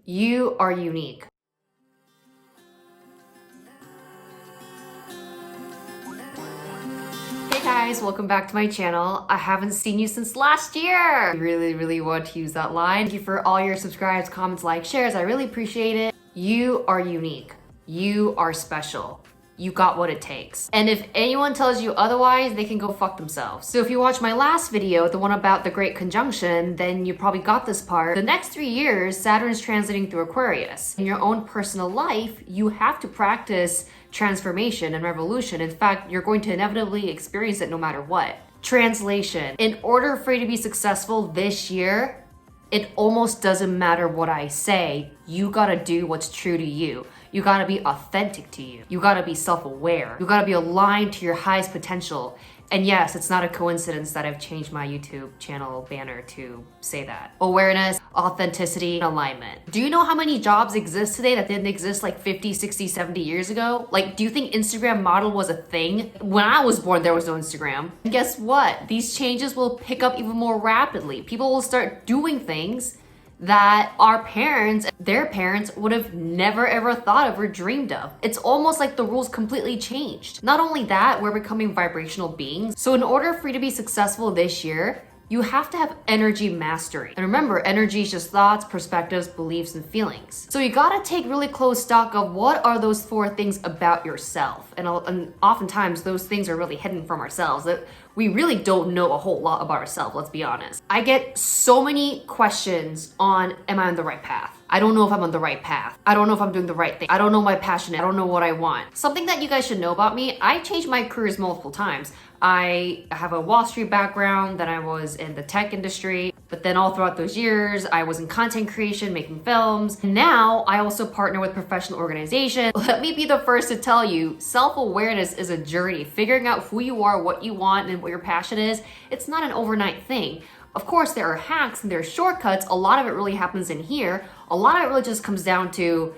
You are unique. Hey guys, welcome back to my channel. I haven't seen you since last year. I really want to use that line. Thank you for all your subscribes, comments, likes, shares. I really appreciate it. You are unique. You are special. You got what it takes. And if anyone tells you otherwise, they can go fuck themselves. So if you watched my last video, the one about the Great Conjunction, then you probably got this part. The next 3 years, Saturn is transiting through Aquarius. In your own personal life, you have to practice transformation and revolution. In fact, you're going to inevitably experience it no matter what. Translation. In order for you to be successful this year, it almost doesn't matter what I say. You gotta do what's true to you. You gotta be authentic to you. You gotta be self-aware. You gotta be aligned to your highest potential. And yes, it's not a coincidence that I've changed my YouTube channel banner to say that. Awareness, authenticity, and alignment. Do you know how many jobs exist today that didn't exist like 50, 60, 70 years ago? Like, do you think Instagram model was a thing? When I was born, there was no Instagram. And guess what? These changes will pick up even more rapidly. People will start doing things that our parents, their parents would have never ever thought of or dreamed of. It's almost like the rules completely changed. Not only that, we're becoming vibrational beings. So in order for you to be successful this year, you have to have energy mastery. And remember, energy is just thoughts, perspectives, beliefs, and feelings. So you gotta take really close stock of what are those 4 things about yourself. And oftentimes those things are really hidden from ourselves. That we really don't know a whole lot about ourselves, let's be honest. I get so many questions on, am I on the right path? I don't know if I'm on the right path. I don't know if I'm doing the right thing. I don't know my passion. I don't know what I want. Something that you guys should know about me, I changed my careers multiple times. I have a Wall Street background, then I was in the tech industry, but then all throughout those years, I was in content creation, making films. Now, I also partner with professional organizations. Let me be the first to tell you, self-awareness is a journey. Figuring out who you are, what you want, and what your passion is, it's not an overnight thing. Of course, there are hacks and there are shortcuts. A lot of it really happens in here. A lot of it really just comes down to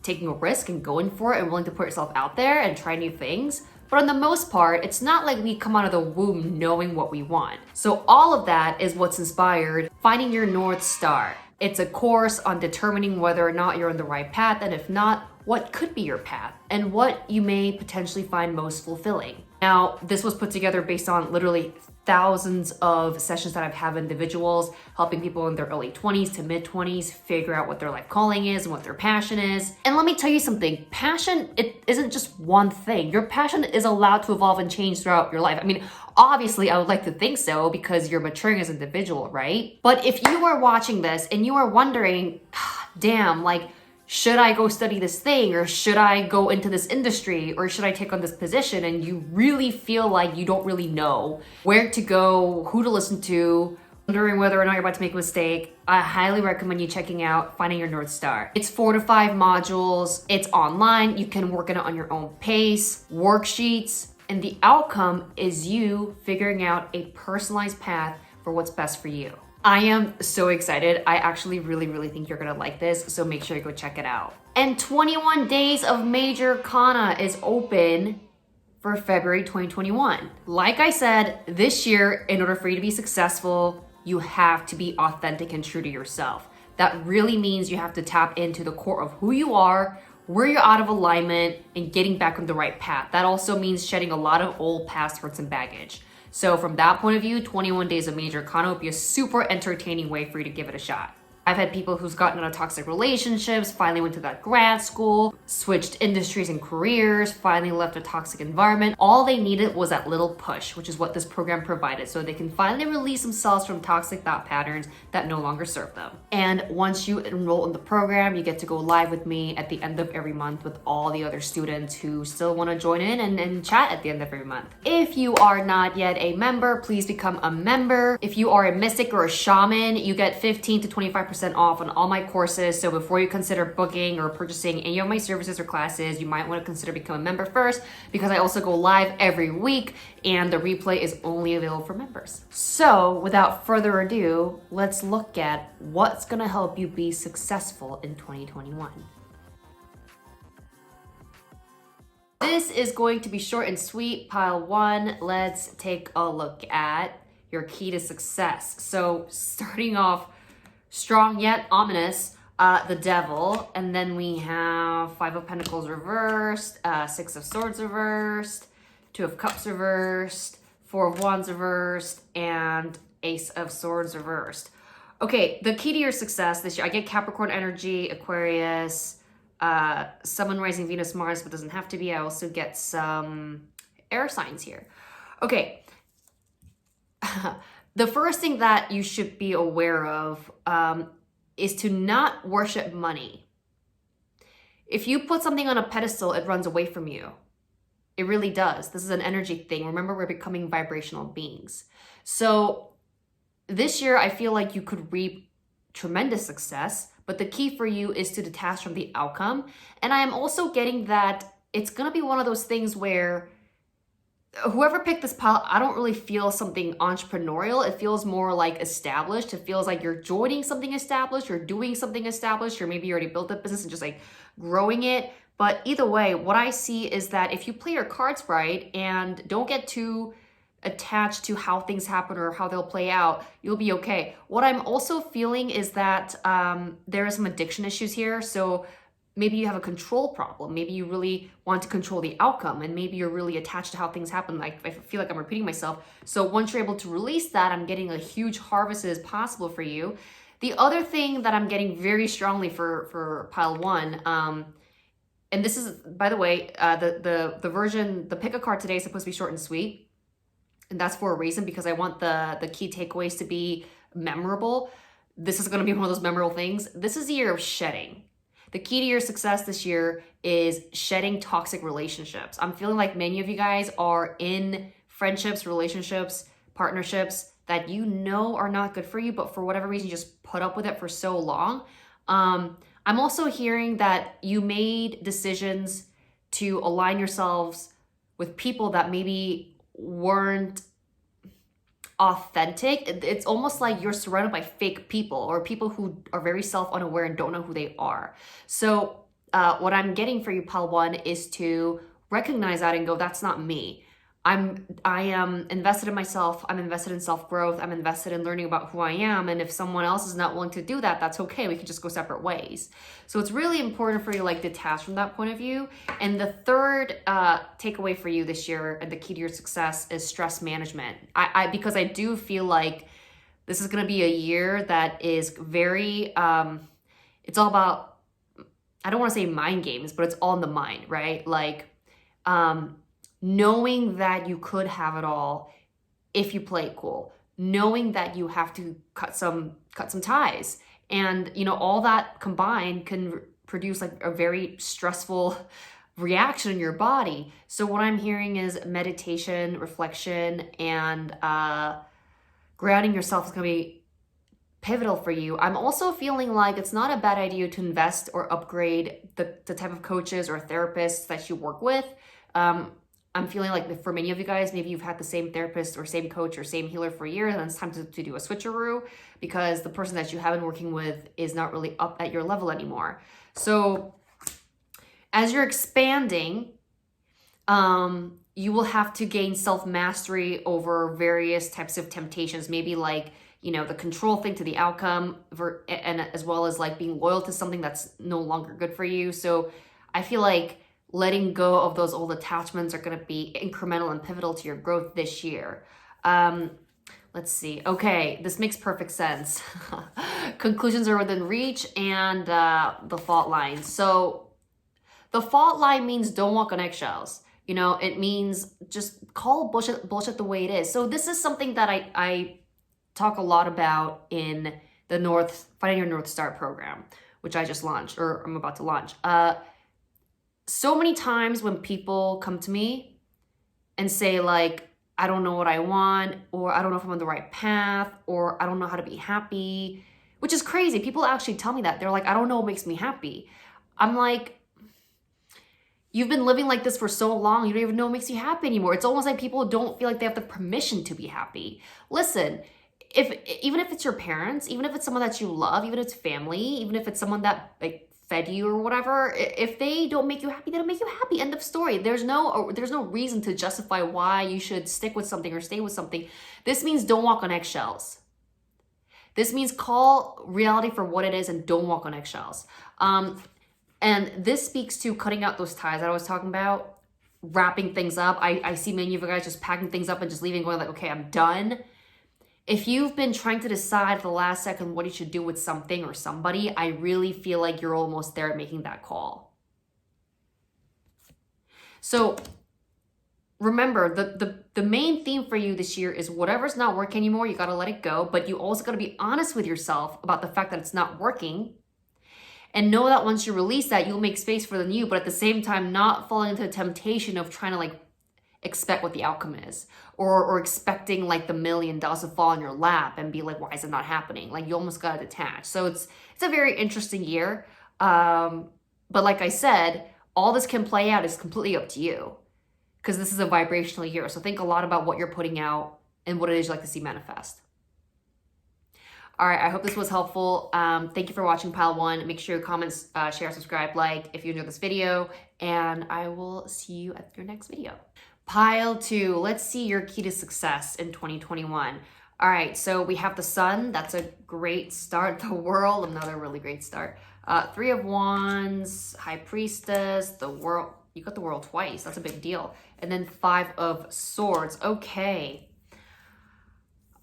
taking a risk and going for it and willing to put yourself out there and try new things. But on the most part, it's not like we come out of the womb knowing what we want. So all of that is what's inspired Finding Your North Star. It's a course on determining whether or not you're on the right path, and if not, what could be your path and what you may potentially find most fulfilling. Now, this was put together based on literally thousands of sessions that I've had with individuals, helping people in their early 20s to mid 20s figure out what their life calling is and what their passion is. And let me tell you something, passion, it isn't just one thing. Your passion is allowed to evolve and change throughout your life. I mean, obviously I would like to think so because you're maturing as an individual, right? But if you are watching this and you are wondering, damn, like, should I go study this thing, or should I go into this industry, or should I take on this position, and you really feel like you don't really know where to go, who to listen to, wondering whether or not you're about to make a mistake, I highly recommend you checking out Finding Your North Star. It's 4 to 5 modules, it's online, you can work on it on your own pace, worksheets, and the outcome is you figuring out a personalized path for what's best for you. I am so excited. I actually really think you're gonna like this, so make sure you go check it out. And 21 Days of Major Kana is open for February 2021. Like I said, this year, in order for you to be successful, you have to be authentic and true to yourself. That really means you have to tap into the core of who you are, where you're out of alignment, and getting back on the right path. That also means shedding a lot of old past hurts and baggage. So from that point of view, 21 Days of Major Kana would be a super entertaining way for you to give it a shot. I've had people who's gotten out of toxic relationships, finally went to that grad school, switched industries and careers, finally left a toxic environment. All they needed was that little push, which is what this program provided, so they can finally release themselves from toxic thought patterns that no longer serve them. And once you enroll in the program, you get to go live with me at the end of every month with all the other students who still want to join in and chat at the end of every month. If you are not yet a member, please become a member. If you are a mystic or a shaman, you get 15 to 25% off on all my courses. So before you consider booking or purchasing any of my services or classes, you might want to consider becoming a member first, because I also go live every week and the replay is only available for members. So without further ado, let's look at what's going to help you be successful in 2021. This is going to be short and sweet. Pile 1, let's take a look at your key to success. So starting off strong yet ominous, the Devil, and then we have Five of Pentacles reversed, Six of Swords reversed, Two of Cups reversed, Four of Wands reversed, and Ace of Swords reversed. Okay, the key to your success this year, I get Capricorn energy, Aquarius, Sun, Rising, Venus, Mars, but doesn't have to be. I also get some air signs here. Okay. The first thing that you should be aware of is to not worship money. If you put something on a pedestal, it runs away from you. It really does. This is an energy thing. Remember, we're becoming vibrational beings. So this year, I feel like you could reap tremendous success, but the key for you is to detach from the outcome. And I am also getting that it's going to be one of those things where whoever picked this pile, I don't really feel something entrepreneurial. It feels more like established. It feels like you're joining something established, you're doing something established, or maybe you already built a business and just like growing it. But either way, what I see is that if you play your cards right and don't get too attached to how things happen or how they'll play out, you'll be okay. What I'm also feeling is that there are some addiction issues here. So maybe you have a control problem. Maybe you really want to control the outcome, and maybe you're really attached to how things happen. Like, I feel like I'm repeating myself. So once you're able to release that, I'm getting a huge harvest is possible for you. The other thing that I'm getting very strongly for pile one, and this is, by the way, the version, the pick a card today is supposed to be short and sweet. And that's for a reason, because I want the key takeaways to be memorable. This is going to be one of those memorable things. This is the year of shedding. The key to your success this year is shedding toxic relationships. I'm feeling like many of you guys are in friendships, relationships, partnerships that you know are not good for you, but for whatever reason, you just put up with it for so long. I'm also hearing that you made decisions to align yourselves with people that maybe weren't authentic. It's almost like you're surrounded by fake people or people who are very self-unaware and don't know who they are. So what I'm getting for you, pile one, is to recognize that and go, that's not me. I am invested in myself. I'm invested in self-growth. I'm invested in learning about who I am. And if someone else is not willing to do that, that's okay. We can just go separate ways. So it's really important for you to like detach from that point of view. And the third takeaway for you this year and the key to your success is stress management. Because I do feel like this is going to be a year that is very, it's all about, I don't want to say mind games, but it's all in the mind, right? Like, knowing that you could have it all if you play it cool, knowing that you have to cut some ties, and you know all that combined can produce like a very stressful reaction in your body. So what I'm hearing is meditation, reflection, and grounding yourself is going to be pivotal for you. I'm also feeling like it's not a bad idea to invest or upgrade the type of coaches or therapists that you work with. I'm feeling like for many of you guys, maybe you've had the same therapist or same coach or same healer for years, and it's time to do a switcheroo because the person that you have been working with is not really up at your level anymore. So as you're expanding, you will have to gain self-mastery over various types of temptations, maybe like, you know, the control thing to the outcome, and as well as like being loyal to something that's no longer good for you. So I feel like letting go of those old attachments are going to be incremental and pivotal to your growth this year. Let's see. Okay, this makes perfect sense. Conclusions are within reach, and the fault line. So the fault line means don't walk on eggshells. You know, it means just call bullshit the way it is. So this is something that I talk a lot about in the Finding Your North Star program, which I just launched, or I'm about to launch. So many times when people come to me and say like, I don't know what I want, or I don't know if I'm on the right path, or I don't know how to be happy, which is crazy. People actually tell me that. They're like, I don't know what makes me happy. I'm like, you've been living like this for so long, you don't even know what makes you happy anymore. It's almost like people don't feel like they have the permission to be happy. Listen, even if it's your parents, even if it's someone that you love, even if it's family, even if it's someone that like fed you or whatever, if they don't make you happy, they don't make you happy. End of story. There's no reason to justify why you should stick with something or stay with something. This means don't walk on eggshells. This means call reality for what it is and don't walk on eggshells. And this speaks to cutting out those ties that I was talking about, wrapping things up. I see many of you guys just packing things up and just leaving, going like, okay, I'm done. If you've been trying to decide at the last second what you should do with something or somebody, I really feel like you're almost there at making that call. So remember, the main theme for you this year is whatever's not working anymore, you gotta let it go, but you also gotta be honest with yourself about the fact that it's not working. And know that once you release that, you'll make space for the new, but at the same time, not falling into the temptation of trying to like expect what the outcome is, or expecting like the $1 million to fall in your lap and be like, why is it not happening? Like you almost gotta detach. So it's a very interesting year. But like I said, all this can play out is completely up to you, because this is a vibrational year. So think a lot about what you're putting out and what it is you like to see manifest. All right, I hope this was helpful. Thank you for watching Pile 1. Make sure you comment, share, subscribe, like if you enjoyed this video, and I will see you at your next video. Pile 2, let's see your key to success in 2021. All right, so we have the Sun. That's a great start. The World, another really great start. 3 of Wands, High Priestess, the World. You got the World twice. That's a big deal. And then 5 of Swords. Okay.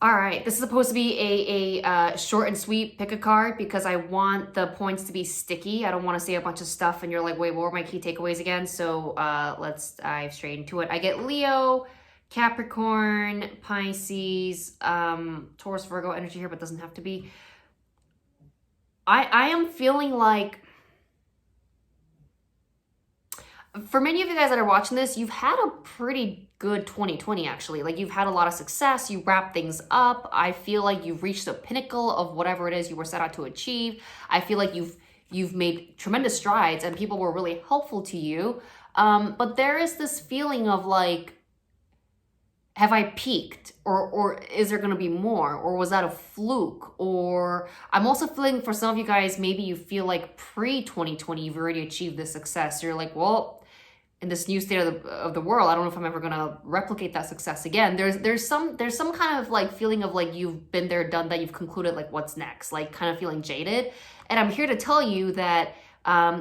All right, this is supposed to be a short and sweet pick a card because I want the points to be sticky. I don't want to say a bunch of stuff and you're like, wait, what were my key takeaways again? So let's dive straight into it. I get Leo, Capricorn, Pisces, Taurus, Virgo energy here, but doesn't have to be. I am feeling like, for many of you guys that are watching this, you've had a pretty good 2020 actually. Like you've had a lot of success, you wrap things up. I feel like you've reached the pinnacle of whatever it is you were set out to achieve. I feel like you've made tremendous strides and people were really helpful to you. But there is this feeling of like, have I peaked? Or is there gonna be more? Or was that a fluke? Or I'm also feeling for some of you guys, maybe you feel like pre-2020, you've already achieved this success. You're like, well, in this new state of the world, I don't know if I'm ever gonna replicate that success again. There's some kind of like feeling of like you've been there, done that, you've concluded like what's next, like kind of feeling jaded. And I'm here to tell you that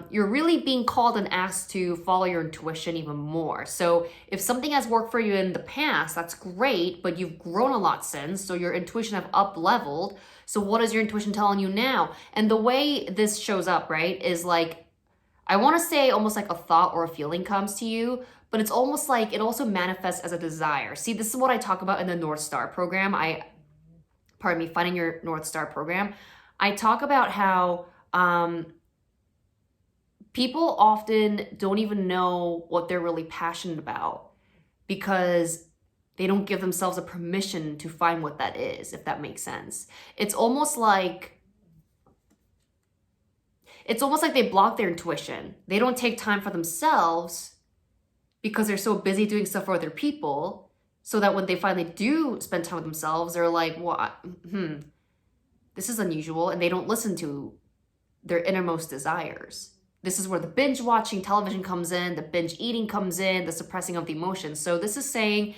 you're really being called and asked to follow your intuition even more. So if something has worked for you in the past, that's great, but you've grown a lot since, so your intuition have up-leveled. So what is your intuition telling you now? And the way this shows up, right, is like, I want to say almost like a thought or a feeling comes to you, but it's almost like it also manifests as a desire. See, this is what I talk about in the North Star program. Finding your North Star program. I talk about how people often don't even know what they're really passionate about because they don't give themselves a permission to find what that is, if that makes sense. It's almost like they block their intuition. They don't take time for themselves because they're so busy doing stuff for other people, so that when they finally do spend time with themselves, they're like, well, this is unusual, and they don't listen to their innermost desires. This is where the binge watching television comes in, the binge eating comes in, the suppressing of the emotions. So this is saying,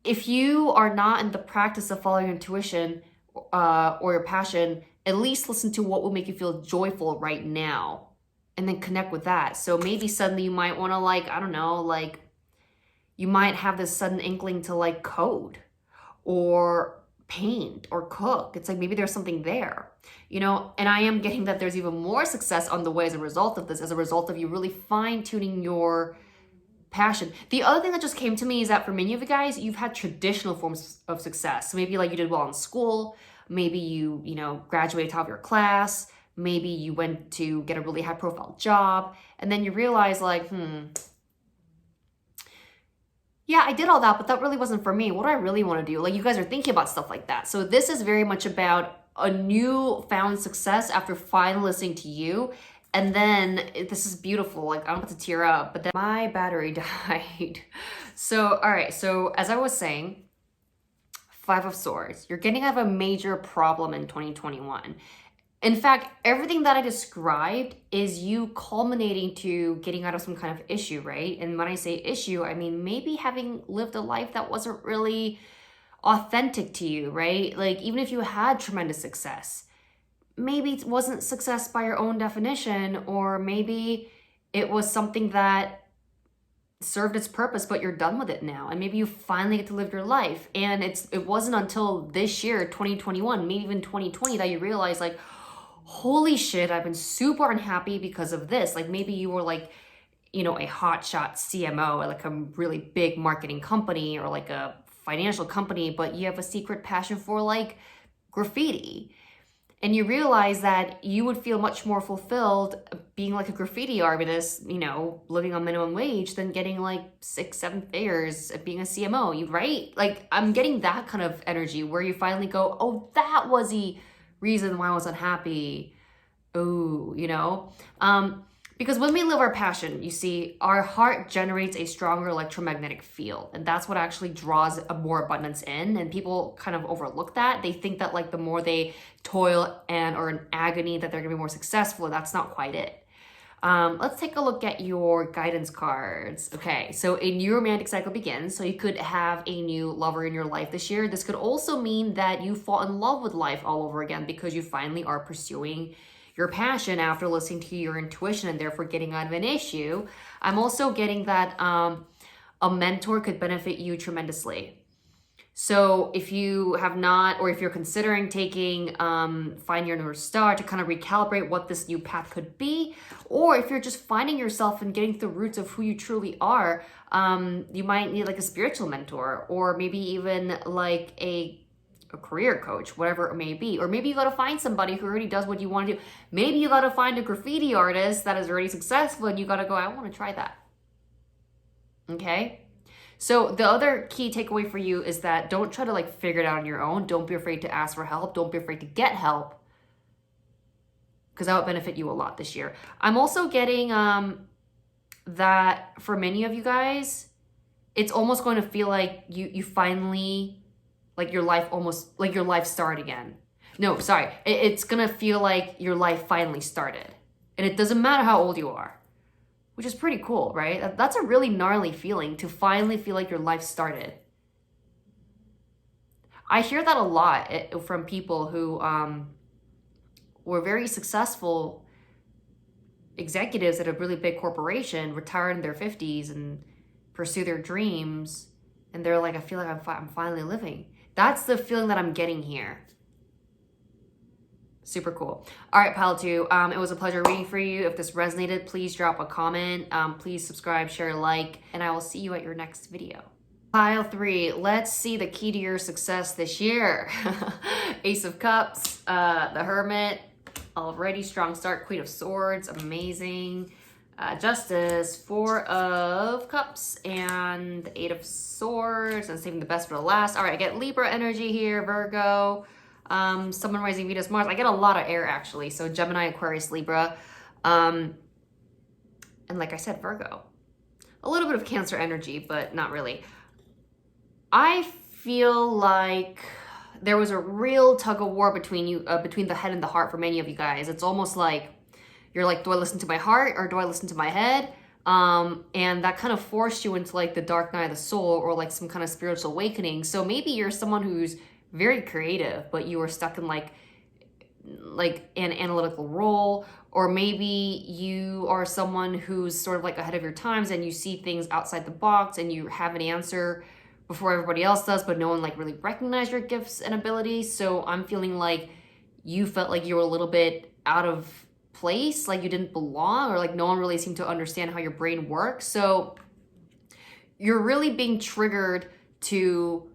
if you are not in the practice of following your intuition or your passion, at least listen to what will make you feel joyful right now and then connect with that. So maybe suddenly you might want to like, I don't know, like you might have this sudden inkling to like code or paint or cook. It's like maybe there's something there, you know, and I am getting that there's even more success on the way as a result of this, as a result of you really fine-tuning your passion. The other thing that just came to me is that for many of you guys, you've had traditional forms of success. So maybe like you did well in school, maybe you graduated top of your class, maybe you went to get a really high profile job, and then you realize like, yeah, I did all that, but that really wasn't for me. What do I really want to do? Like you guys are thinking about stuff like that. So this is very much about a new found success after finally listening to you. And then this is beautiful. Like I'm about to tear up, but then my battery died. So, all right. So as I was saying, 5 of Swords, you're getting out of a major problem in 2021. In fact, everything that I described is you culminating to getting out of some kind of issue, right? And when I say issue, I mean maybe having lived a life that wasn't really authentic to you, right? Like even if you had tremendous success, maybe it wasn't success by your own definition, or maybe it was something that served its purpose, but you're done with it now. And maybe you finally get to live your life. And it wasn't until this year, 2021, maybe even 2020, that you realize like, holy shit, I've been super unhappy because of this. Like maybe you were like, you know, a hotshot CMO at like a really big marketing company or like a financial company, but you have a secret passion for like graffiti. And you realize that you would feel much more fulfilled being like a graffiti artist, you know, living on minimum wage, than getting like 6-7 figures at being a CMO, you right? Like I'm getting that kind of energy where you finally go, oh, that was the reason why I was unhappy. Oh, you know? Because when we live our passion, you see, our heart generates a stronger electromagnetic field. And that's what actually draws a more abundance in. And people kind of overlook that. They think that like the more they toil and are in agony, that they're gonna be more successful. That's not quite it. Let's take a look at your guidance cards. Okay, so a new romantic cycle begins. So you could have a new lover in your life this year. This could also mean that you fall in love with life all over again because you finally are pursuing your passion after listening to your intuition and therefore getting out of an issue. I'm also getting that a mentor could benefit you tremendously. So if you have not, or if you're considering taking Find Your North Star to kind of recalibrate what this new path could be, or if you're just finding yourself and getting to the roots of who you truly are, you might need like a spiritual mentor, or maybe even like a career coach, whatever it may be. Or maybe you got to find somebody who already does what you want to do. Maybe you got to find a graffiti artist that is already successful and you got to go, I want to try that. Okay? So the other key takeaway for you is that don't try to like figure it out on your own. Don't be afraid to ask for help. Don't be afraid to get help, because that would benefit you a lot this year. I'm also getting that for many of you guys, it's almost going to feel like you finally, like your life started again. No, sorry. It's going to feel like your life finally started. And it doesn't matter how old you are, which is pretty cool, right? That's a really gnarly feeling, to finally feel like your life started. I hear that a lot from people who were very successful executives at a really big corporation, retire in their 50s and pursue their dreams. And they're like, I feel like I'm finally living. That's the feeling that I'm getting here. Super cool. All right, Pile 2, it was a pleasure reading for you. If this resonated, please drop a comment. Please subscribe, share, like, and I will see you at your next video. Pile 3, let's see the key to your success this year. Ace of Cups, the Hermit, already strong start. Queen of Swords, amazing. Justice, 4 of Cups, and 8 of Swords, and saving the best for the last. All right, I get Libra energy here, Virgo, Sun, Rising, Venus, Mars. I get a lot of air actually, so Gemini, Aquarius, Libra, and like I said, Virgo. A little bit of Cancer energy, but not really. I feel like there was a real tug of war between you, between the head and the heart for many of you guys. It's almost like you're like, do I listen to my heart or do I listen to my head? And that kind of forced you into like the dark night of the soul, or like some kind of spiritual awakening. So maybe you're someone who's very creative, but you were stuck in like an analytical role, or maybe you are someone who's sort of like ahead of your times and you see things outside the box and you have an answer before everybody else does, but no one like really recognized your gifts and abilities. So I'm feeling like you felt like you were a little bit out of place, like you didn't belong, or like no one really seemed to understand how your brain works. So you're really being triggered to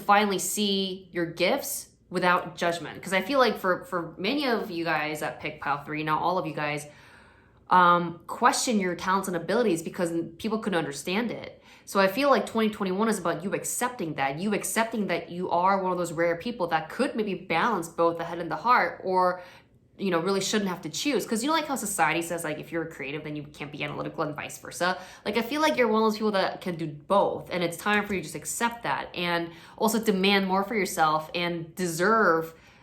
finally see your gifts without judgment. Because I feel like for many of you guys that pick Pile 3, not all of you guys, question your talents and abilities because people couldn't understand it. So I feel like 2021 is about you accepting that you are one of those rare people that could maybe balance both the head and the heart, or really shouldn't have to choose. Because like how society says, like, if you're creative, then you can't be analytical, and vice versa. Like, I feel like you're one of those people that can do both, and it's time for you to just accept that, and also demand more for yourself, and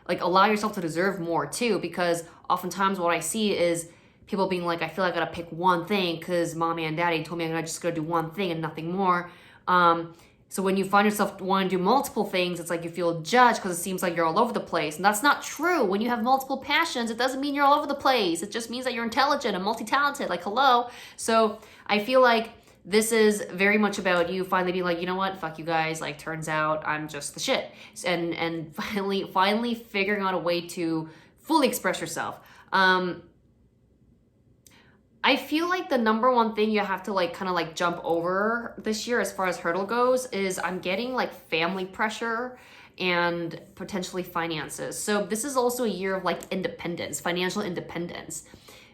allow yourself to deserve more too. Because oftentimes what I see is people being like, I feel like I gotta pick one thing because mommy and daddy told me I'm just gonna do one thing and nothing more. So when you find yourself wanting to do multiple things, it's like you feel judged because it seems like you're all over the place. And that's not true. When you have multiple passions, it doesn't mean you're all over the place. It just means that you're intelligent and multi-talented, like hello. So I feel like this is very much about you finally being like, you know what, fuck you guys. Like, turns out I'm just the shit. And finally figuring out a way to fully express yourself. I feel like the number one thing you have to like kind of like jump over this year as far as hurdle goes is I'm getting like family pressure and potentially finances. So this is also a year of like independence, financial independence.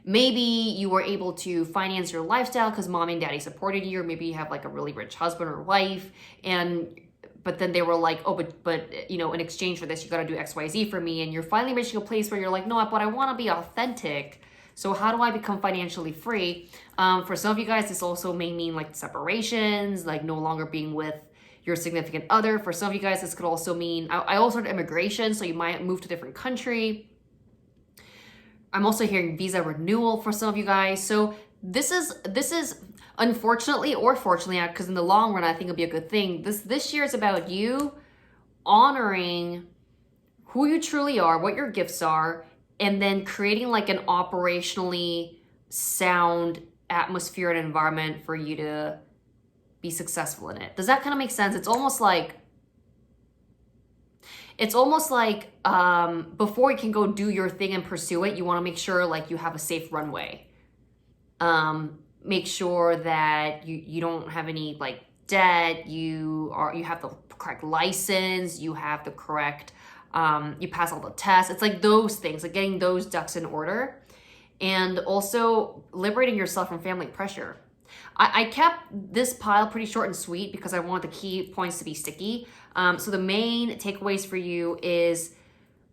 Maybe you were able to finance your lifestyle because mom and daddy supported you, or maybe you have like a really rich husband or wife, but then they were like, oh, but you know, in exchange for this, you got to do X, Y, Z for me. And you're finally reaching a place where you're like, no, but I want to be authentic. So how do I become financially free? For some of you guys, this also may mean like separations, like no longer being with your significant other. For some of you guys, this could also mean, I also heard immigration, so you might move to a different country. I'm also hearing visa renewal for some of you guys. So this is unfortunately or fortunately, because in the long run, I think it'll be a good thing. This year is about you honoring who you truly are, what your gifts are, and then creating like an operationally sound atmosphere and environment for you to be successful in it. Does that kind of make sense? It's almost like before you can go do your thing and pursue it, you want to make sure like you have a safe runway. Make sure that you don't have any like debt, you have the correct license, you have the correct you pass all the tests. It's like those things, like getting those ducks in order, and also liberating yourself from family pressure. I kept this pile pretty short and sweet because I want the key points to be sticky. So the main takeaways for you is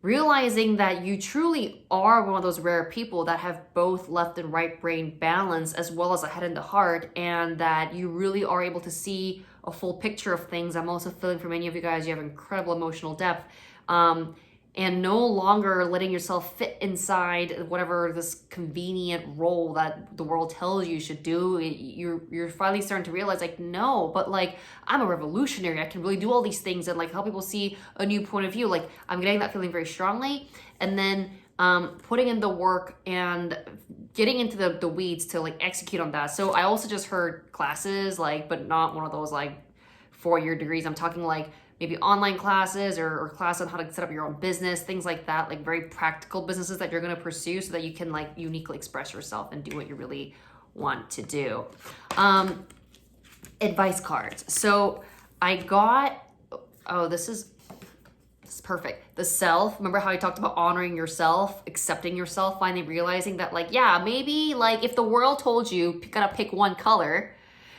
realizing that you truly are one of those rare people that have both left and right brain balance as well as a head and the heart, and that you really are able to see a full picture of things. I'm also feeling for many of you guys, you have incredible emotional depth. And no longer letting yourself fit inside whatever this convenient role that the world tells you should do. You're finally starting to realize like, no, but like I'm a revolutionary. I can really do all these things and like help people see a new point of view. Like I'm getting that feeling very strongly. And then putting in the work and getting into the weeds to like execute on that. So I also just heard classes, like, but not one of those like 4-year degrees. I'm talking like maybe online classes or class on how to set up your own business, things like that, like very practical businesses that you're going to pursue so that you can like uniquely express yourself and do what you really want to do. Advice cards. So I got, this is perfect. The self. Remember how I talked about honoring yourself, accepting yourself, finally realizing that like, yeah, maybe like if the world told you gotta pick one color,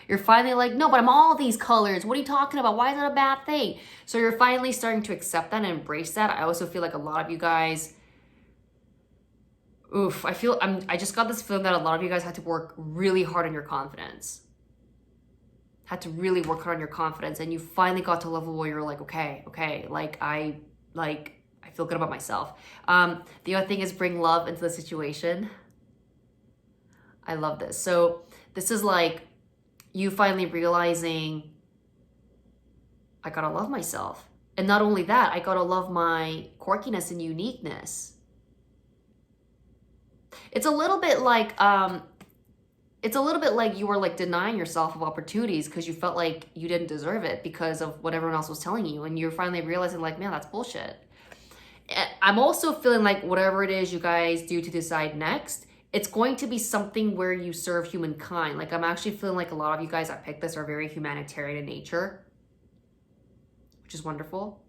you're finally like, no, but I'm all these colors. What are you talking about? Why is that a bad thing? So you're finally starting to accept that and embrace that. I also feel like a lot of you guys, I just got this feeling that a lot of you guys had to work really hard on your confidence. Had to really work hard on your confidence, and you finally got to a level where you're like, okay, I feel good about myself. The other thing is bring love into the situation. I love this. So this is like you finally realizing I gotta love myself. And not only that, I gotta love my quirkiness and uniqueness. It's a little bit like you were like denying yourself of opportunities because you felt like you didn't deserve it because of what everyone else was telling you. And you're finally realizing like, man, that's bullshit. I'm also feeling like whatever it is you guys do to decide next, it's going to be something where you serve humankind. Like I'm actually feeling like a lot of you guys that picked this are very humanitarian in nature, which is wonderful.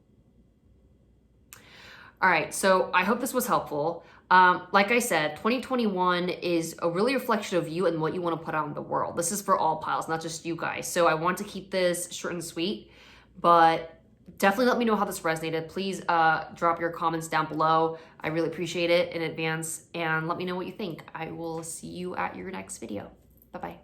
All right, so I hope this was helpful. Like I said, 2021 is a really reflection of you and what you want to put out in the world. This is for all piles, not just you guys. So I want to keep this short and sweet, but definitely let me know how this resonated. Please drop your comments down below. I really appreciate it in advance, and let me know what you think. I will see you at your next video. Bye-bye.